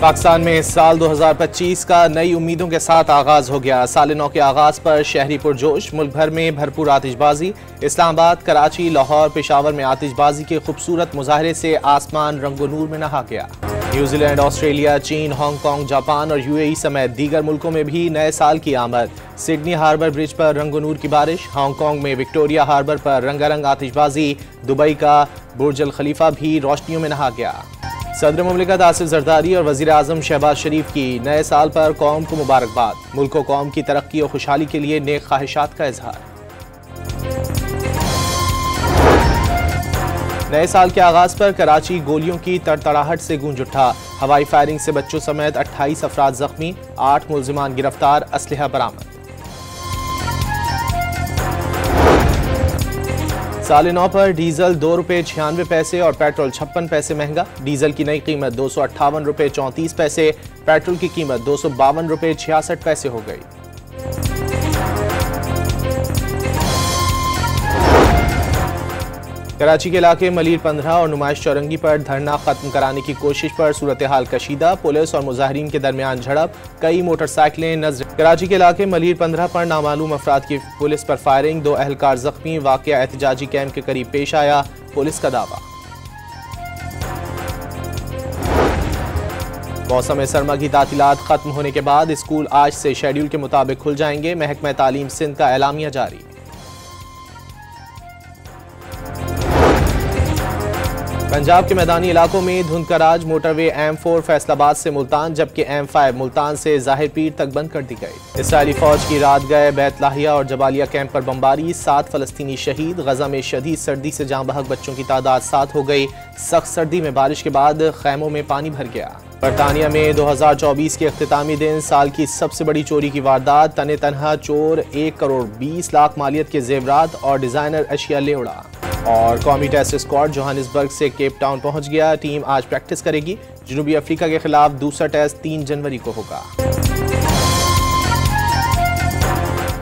पाकिस्तान में इस साल 2025 का नई उम्मीदों के साथ आगाज हो गया। साल नौ के आगाज पर शहरी पुरजोश, मुल्क भर में भरपूर आतिशबाजी। इस्लामाबाद, कराची, लाहौर, पेशावर में आतिशबाजी के खूबसूरत मुजाहरे से आसमान रंगो नूर में नहा गया। न्यूजीलैंड, ऑस्ट्रेलिया, चीन, हांगकांग, जापान और यूएई समेत दीगर मुल्कों में भी नए साल की आमद। सिडनी हार्बर ब्रिज पर रंगो नूर की बारिश, हांगकांग में विक्टोरिया हार्बर पर रंगारंग आतिशबाजी, दुबई का बुर्ज अल खलीफा भी रोशनियों में नहा गया। सदर मुमलिकत आसिफ जरदारी और वजीर आजम शहबाज शरीफ की नए साल पर कौम को मुबारकबाद। मुल्क व कौम की तरक्की और खुशहाली के लिए नेक ख्वाहिशात का इजहार। नए साल के आगाज पर कराची गोलियों की तड़तड़ाहट से गूंज उठा। हवाई फायरिंग से बच्चों समेत 28 अफराद जख्मी, 8 मुल्जिमान गिरफ्तार, असलहा बरामद। साल नौ पर डीजल 2 रुपये 96 पैसे और पेट्रोल 56 पैसे महंगा। डीजल की नई कीमत 258 रुपये 34 पैसे, पेट्रोल की कीमत 252 रुपये 66 पैसे हो गई। कराची के इलाके मलीर 15 और नुमाइश चौरंगी पर धरना खत्म कराने की कोशिश पर सूरत हाल कशीदा। पुलिस और मुजाहिरीन के दरमियान झड़प, कई मोटरसाइकिलें नजर। कराची के इलाके मलीर 15 पर नामालूम अफराद की पुलिस पर फायरिंग, 2 अहलकार जख्मी। वाकया एहतजाजी कैंप के करीब पेश आया, पुलिस का दावा। मौसम सरमा की तातीलात खत्म होने के बाद स्कूल आज से शेड्यूल के मुताबिक खुल जाएंगे। महकमा तालीम सिंध का एलामिया जारी। पंजाब के मैदानी इलाकों में धुंध का राज। मोटरवे M4 फैसलाबाद से मुल्तान, जबकि M5 मुल्तान से जाहिर पीर तक बंद कर दी गई। इसराइली फौज की रात गए बैतलाहिया और जबालिया कैंप पर बमबारी, 7 फलस्तीनी शहीद। गजा में शदीद सर्दी से जाँ बहक बच्चों की तादाद 7 हो गई। सख्त सर्दी में बारिश के बाद खैमों में पानी भर गया। बरतानिया में 2024 के अख्तितामी दिन साल की सबसे बड़ी चोरी की वारदात। तने तनहा चोर 1 करोड़ 20 लाख मालियत के जेवरात और डिजाइनर अशिया ले उड़ा। और कौमी टेस्ट स्क्वाड जोहानिसबर्ग से केप टाउन पहुंच गया। टीम आज प्रैक्टिस करेगी। जनूबी अफ्रीका के खिलाफ दूसरा टेस्ट 3 जनवरी को होगा।